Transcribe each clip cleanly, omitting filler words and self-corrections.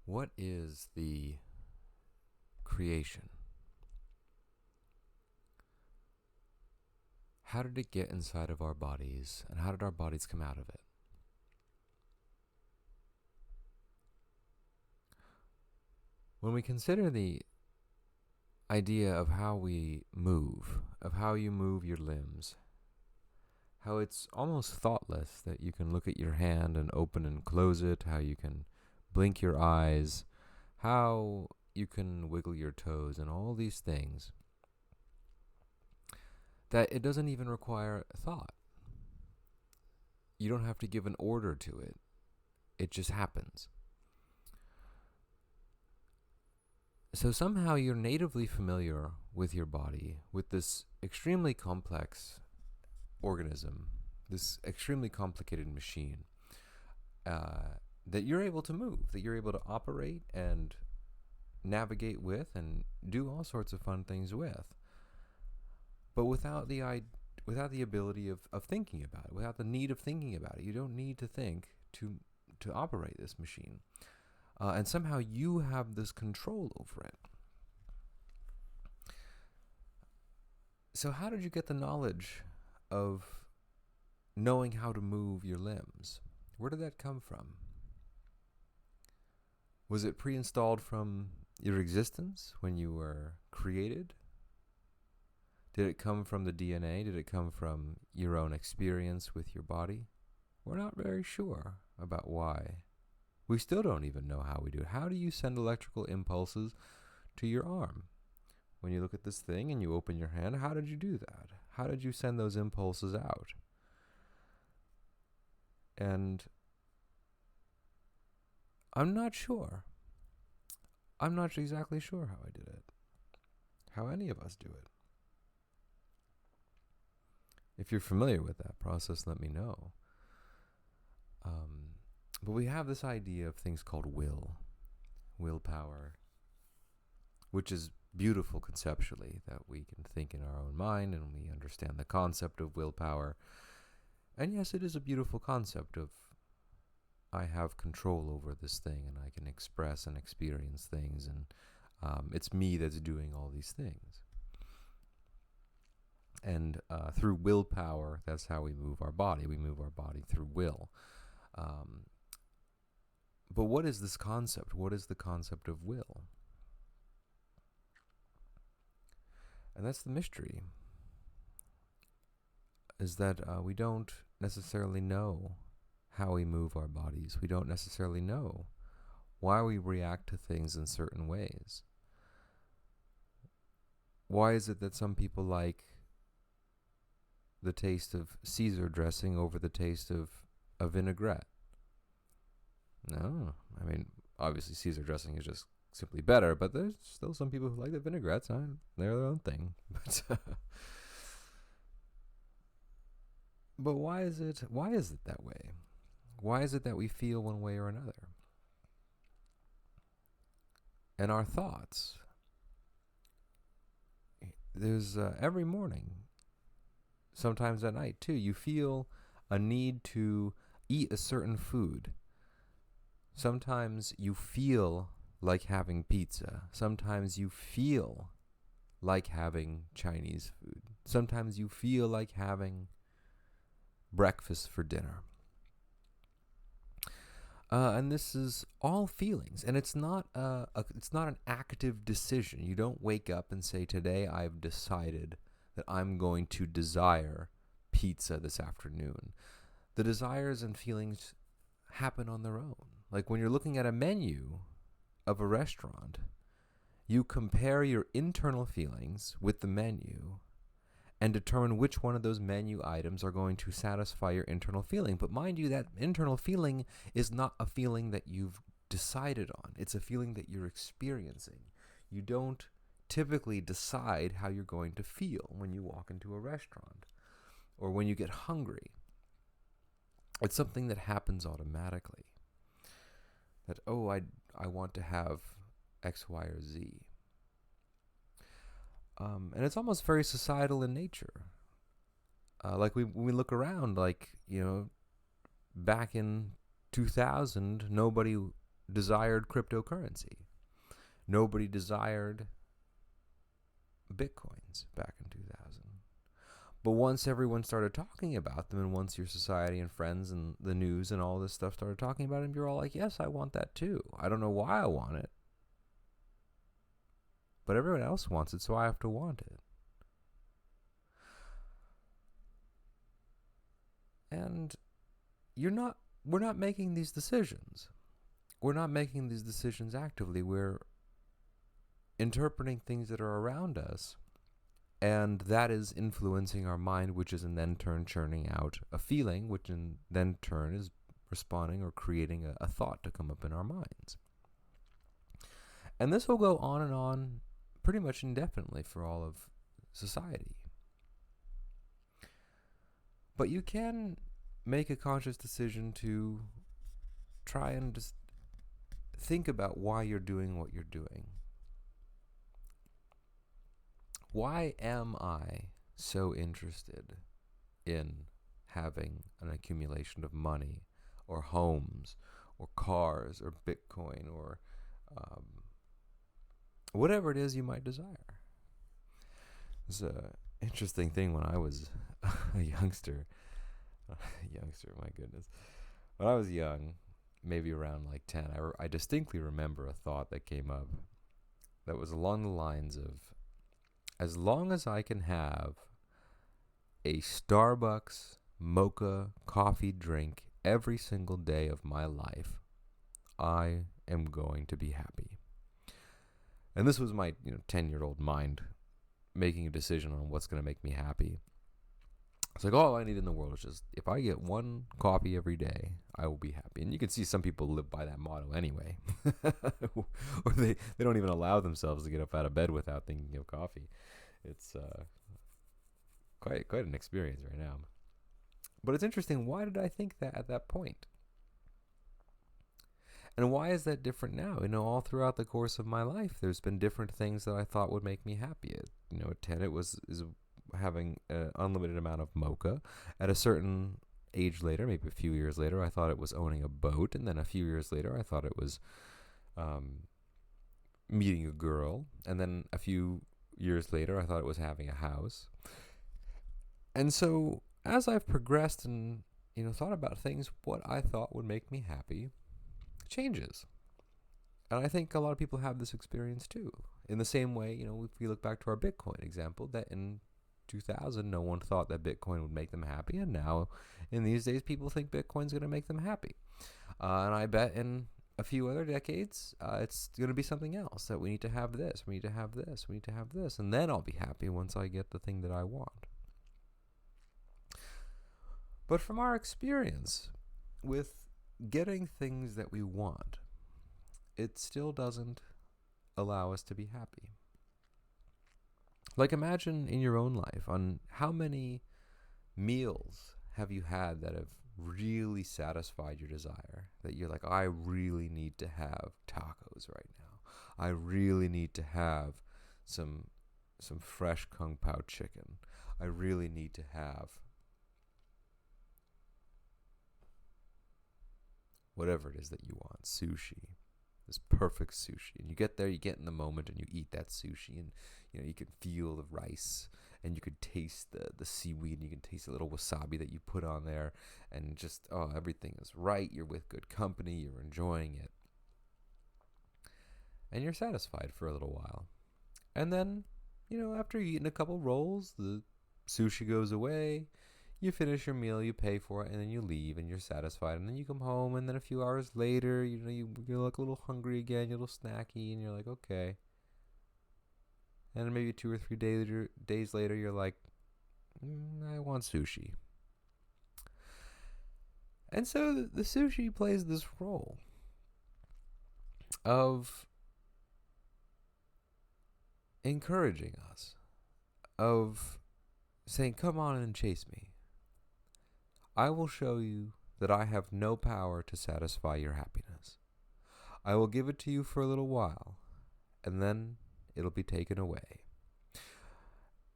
What is the creation? How did it get inside of our bodies, and how did our bodies come out of it? When we consider the idea of how we move, of how you move your limbs, how it's almost thoughtless that you can look at your hand and open and close it, how you can blink your eyes, how you can wiggle your toes, and all these things, that it doesn't even require thought. You don't have to give an order to it. It just happens. So somehow you're natively familiar with your body, with this extremely complex organism, this extremely complicated machine, that you're able to move, that you're able to operate and navigate with and do all sorts of fun things with. But without the ability of thinking about it, without the need of thinking about it. You don't need to think to operate this machine. And somehow you have this control over it. So how did you get the knowledge of knowing how to move your limbs? Where did that come from? Was it pre-installed from your existence when you were created? Did it come from the DNA? Did it come from your own experience with your body? We're not very sure about why. We still don't even know how we do it. How do you send electrical impulses to your arm? When you look at this thing and you open your hand, how did you do that? How did you send those impulses out? And I'm not sure. I'm not exactly sure how I did it. How any of us do it. If you're familiar with that process, let me know. But we have this idea of things called willpower, which is beautiful conceptually, that we can think in our own mind and we understand the concept of willpower. And yes, it is a beautiful concept of I have control over this thing and I can express and experience things, and it's me that's doing all these things. And through willpower, that's how we move our body. We move our body through will. But what is this concept? What is the concept of will? And that's the mystery, is that we don't necessarily know how we move our bodies. We don't necessarily know why we react to things in certain ways. Why is it that some people like the taste of Caesar dressing over the taste of a vinaigrette? No, I mean, obviously Caesar dressing is just simply better, but there's still some people who like the vinaigrettes. They're their own thing. But why is it that way? Why is it that we feel one way or another? And our thoughts, there's every morning, sometimes at night too, you feel a need to eat a certain food. Sometimes you feel like having pizza. Sometimes you feel like having Chinese food. Sometimes you feel like having breakfast for dinner. And this is all feelings, and it's not an active decision. You don't wake up and say, today I've decided that I'm going to desire pizza this afternoon. The desires and feelings happen on their own. Like when you're looking at a menu of a restaurant, you compare your internal feelings with the menu and determine which one of those menu items are going to satisfy your internal feeling. But mind you, that internal feeling is not a feeling that you've decided on. It's a feeling that you're experiencing. You don't typically decide how you're going to feel when you walk into a restaurant or when you get hungry. It's something that happens automatically. That, I want to have X, Y, or Z. And it's almost very societal in nature. Like when we look around, like, back in 2000, nobody desired cryptocurrency. Nobody desired Bitcoins back in 2000. But once everyone started talking about them, and once your society and friends and the news and all this stuff started talking about them, you're all like, yes, I want that too. I don't know why I want it, but everyone else wants it, so I have to want it. And we're not making these decisions. We're not making these decisions actively. We're interpreting things that are around us, and that is influencing our mind, which is in then turn churning out a feeling, which in then turn is responding or creating a thought to come up in our minds. And this will go on and on pretty much indefinitely for all of society. But you can make a conscious decision to try and just think about why you're doing what you're doing. Why am I so interested in having an accumulation of money or homes or cars or Bitcoin or whatever it is you might desire? It's an interesting thing when I was a youngster. My goodness. When I was young, maybe around like 10, I distinctly remember a thought that came up that was along the lines of, as long as I can have a Starbucks mocha coffee drink every single day of my life, I am going to be happy. And this was my 10-year-old mind making a decision on what's going to make me happy. It's like, all I need in the world is just, if I get one coffee every day, I will be happy. And you can see some people live by that motto anyway. Or they don't even allow themselves to get up out of bed without thinking of coffee. It's quite an experience right now. But it's interesting, why did I think that at that point? And why is that different now? All throughout the course of my life, there's been different things that I thought would make me happy. At 10, it was having an unlimited amount of mocha. At a certain age later, maybe a few years later, I thought it was owning a boat. And then a few years later, I thought it was meeting a girl. And then a few years later, I thought it was having a house. And so as I've progressed and thought about things, what I thought would make me happy changes. And I think a lot of people have this experience too. In the same way, if we look back to our Bitcoin example, that in 2000, no one thought that Bitcoin would make them happy. And now, in these days, people think Bitcoin's going to make them happy. And I bet in a few other decades, it's going to be something else, that we need to have this, we need to have this, we need to have this. And then I'll be happy once I get the thing that I want. But from our experience with getting things that we want, it still doesn't allow us to be happy. Like, imagine in your own life, on how many meals have you had that have really satisfied your desire, that you're like, I really need to have tacos right now. I really need to have some fresh Kung Pao chicken. I really need to have whatever it is that you want, sushi, this perfect sushi. And you get there, you get in the moment, and you eat that sushi, and you can feel the rice, and you can taste the seaweed, and you can taste a little wasabi that you put on there, and just, everything is right. You're with good company, you're enjoying it, and you're satisfied for a little while. And then, after eating a couple rolls, the sushi goes away. You finish your meal, you pay for it, and then you leave, and you're satisfied. And then you come home, and then a few hours later, you're like a little hungry again, you're a little snacky, and you're like, okay. And then maybe 2 or 3 days later, you're like, I want sushi. And so the sushi plays this role of encouraging us, of saying, come on and chase me. I will show you that I have no power to satisfy your happiness. I will give it to you for a little while, and then it'll be taken away.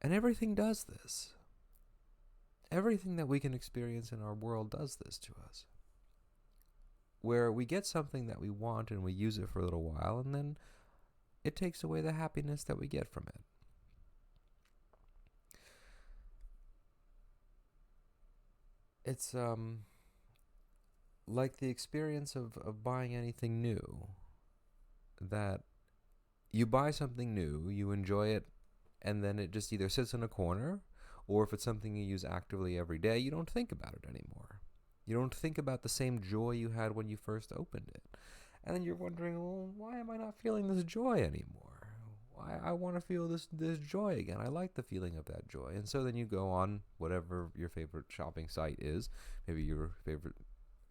And everything does this. Everything that we can experience in our world does this to us. where we get something that we want and we use it for a little while, and then it takes away the happiness that we get from it. It's like the experience of buying anything new, that you buy something new, you enjoy it, and then it just either sits in a corner, or if it's something you use actively every day, you don't think about it anymore. You don't think about the same joy you had when you first opened it. And then you're wondering, well, why am I not feeling this joy anymore? I want to feel this joy again. I like the feeling of that joy. And so then you go on whatever your favorite shopping site is, maybe your favorite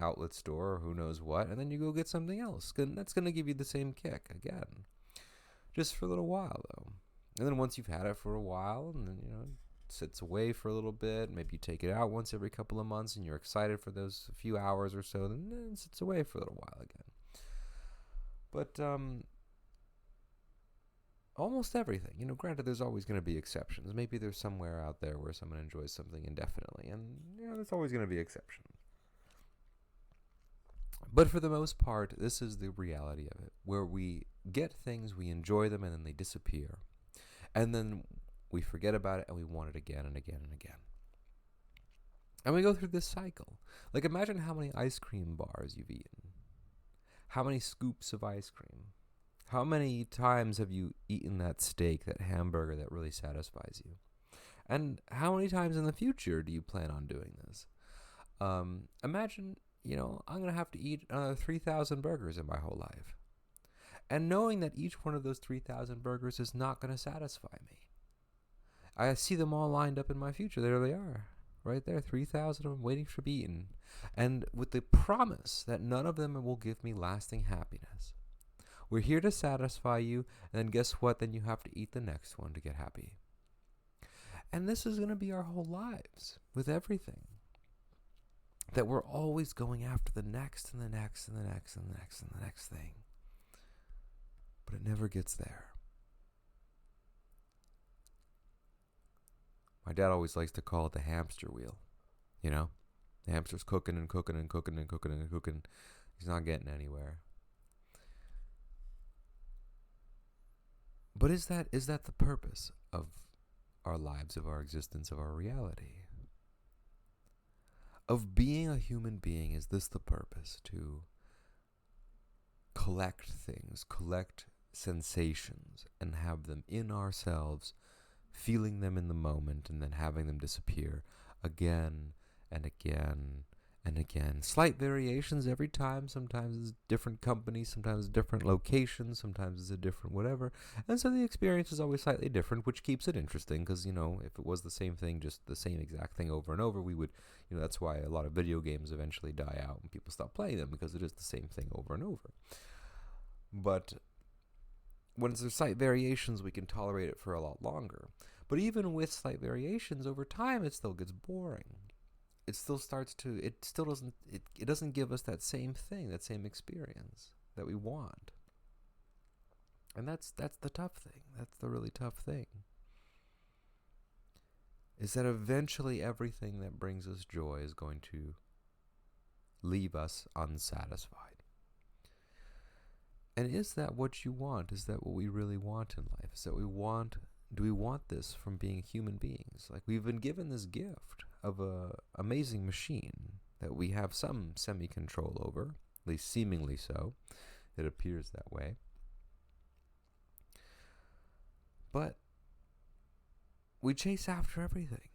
outlet store or who knows what, and then you go get something else. And that's going to give you the same kick again. Just for a little while, though. And then once you've had it for a while, and then, it sits away for a little bit, maybe you take it out once every couple of months and you're excited for those few hours or so, then it sits away for a little while again. But almost everything, granted there's always going to be exceptions. Maybe there's somewhere out there where someone enjoys something indefinitely, and there's always going to be exceptions. But for the most part, this is the reality of it, where we get things, we enjoy them, and then they disappear. And then we forget about it, and we want it again and again and again. And we go through this cycle. Like, imagine how many ice cream bars you've eaten. How many scoops of ice cream? How many times have you eaten that steak, that hamburger that really satisfies you? And how many times in the future do you plan on doing this? Imagine, I'm going to have to eat another 3,000 burgers in my whole life. And knowing that each one of those 3,000 burgers is not going to satisfy me. I see them all lined up in my future. There they are. Right there, 3,000 of them waiting to be eaten. And with the promise that none of them will give me lasting happiness. We're here to satisfy you, and then guess what? Then you have to eat the next one to get happy. And this is going to be our whole lives with everything. That we're always going after the next and the next and the next and the next and the next thing. But it never gets there. My dad always likes to call it the hamster wheel. The hamster's cooking and cooking and cooking and cooking and cooking. He's not getting anywhere. But is that the purpose of our lives, of our existence, of our reality? Of being a human being, is this the purpose? To collect things, collect sensations, and have them in ourselves, feeling them in the moment, and then having them disappear again and again and again. Slight variations every time. Sometimes it's different companies, sometimes different locations, sometimes it's a different whatever. And so the experience is always slightly different, which keeps it interesting because, if it was the same thing, just the same exact thing over and over, we would, that's why a lot of video games eventually die out and people stop playing them, because it is the same thing over and over. But when there's slight variations, we can tolerate it for a lot longer. But even with slight variations, over time, it still gets boring. It still doesn't give us that same thing, that same experience that we want. And that's the tough thing. That's the really tough thing. Is that eventually everything that brings us joy is going to leave us unsatisfied. And is that what you want? Is that what we really want in life? Is that do we want this from being human beings? Like, we've been given this gift of a amazing machine that we have some semi-control over, at least seemingly so. It appears that way. But we chase after everything.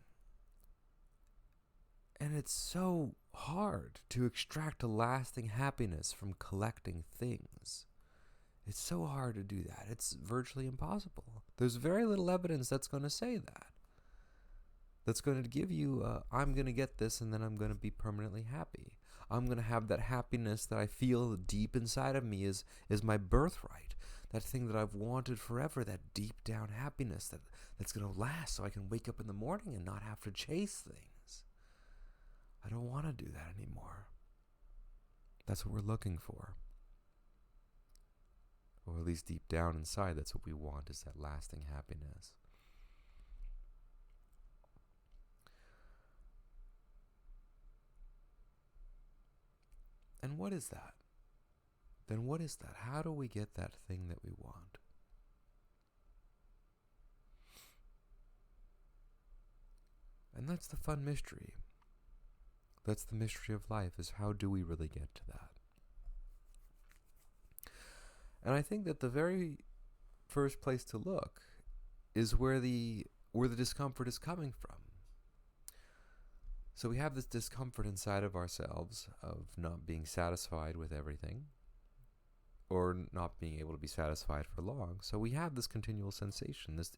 And it's so hard to extract a lasting happiness from collecting things. It's so hard to do that. It's virtually impossible. There's very little evidence that's going to say that. That's going to give you, I'm going to get this and then I'm going to be permanently happy. I'm going to have that happiness that I feel deep inside of me is my birthright. That thing that I've wanted forever, that deep down happiness that's going to last so I can wake up in the morning and not have to chase things. I don't want to do that anymore. That's what we're looking for. Or at least deep down inside, that's what we want, is that lasting happiness. And what is that? then what is that? How do we get that thing that we want? And that's the fun mystery. That's the mystery of life, is how do we really get to that? And I think that the very first place to look is where the discomfort is coming from. So we have this discomfort inside of ourselves of not being satisfied with everything, or not being able to be satisfied for long. So we have this continual sensation. This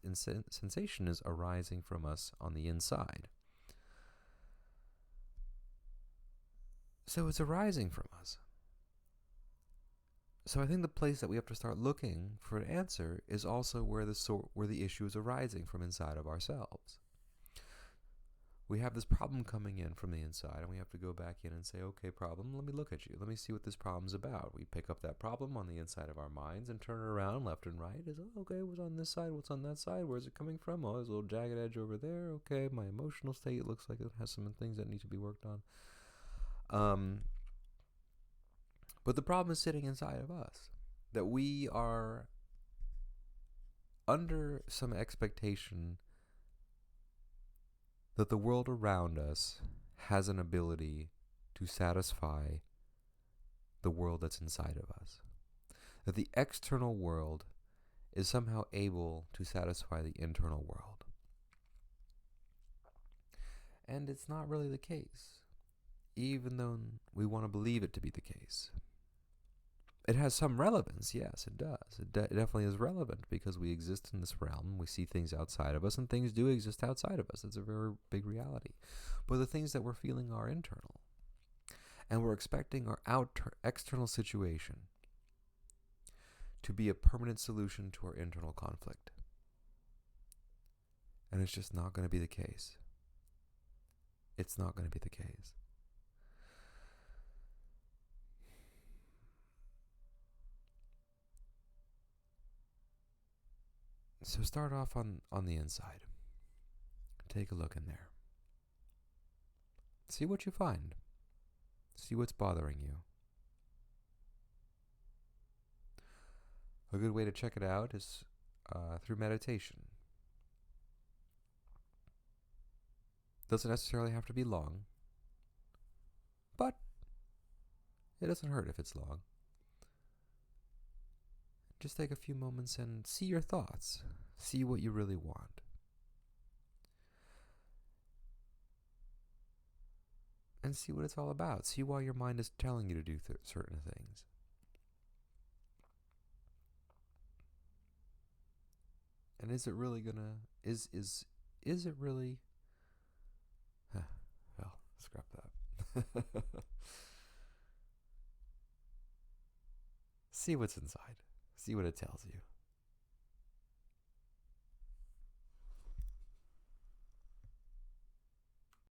sensation is arising from us on the inside. So it's arising from us. So I think the place that we have to start looking for an answer is also where the issue is arising from inside of ourselves. We have this problem coming in from the inside, and we have to go back in and say, okay, problem, let me look at you. Let me see what this problem's about. We pick up that problem on the inside of our minds and turn it around left and right. Okay, what's on this side? What's on that side? Where's it coming from? Oh, there's a little jagged edge over there. Okay, my emotional state looks like it has some things that need to be worked on. But the problem is sitting inside of us, that we are under some expectation that the world around us has an ability to satisfy the world that's inside of us. That the external world is somehow able to satisfy the internal world. And it's not really the case, even though we want to believe it to be the case. It has some relevance, yes, it does. It definitely is relevant because we exist in this realm. We see things outside of us, and things do exist outside of us. It's a very big reality. But the things that we're feeling are internal. And we're expecting our external situation to be a permanent solution to our internal conflict. And it's just not going to be the case. It's not going to be the case. So start off on the inside. Take a look in there. See what you find. See what's bothering you. A good way to check it out is through meditation. Doesn't necessarily have to be long, but it doesn't hurt if it's long. Just take a few moments and see your thoughts. See what you really want. And see what it's all about. See why your mind is telling you to do certain things. And is it really gonna... Is it really... Well, scrap that. See what's inside. See what it tells you.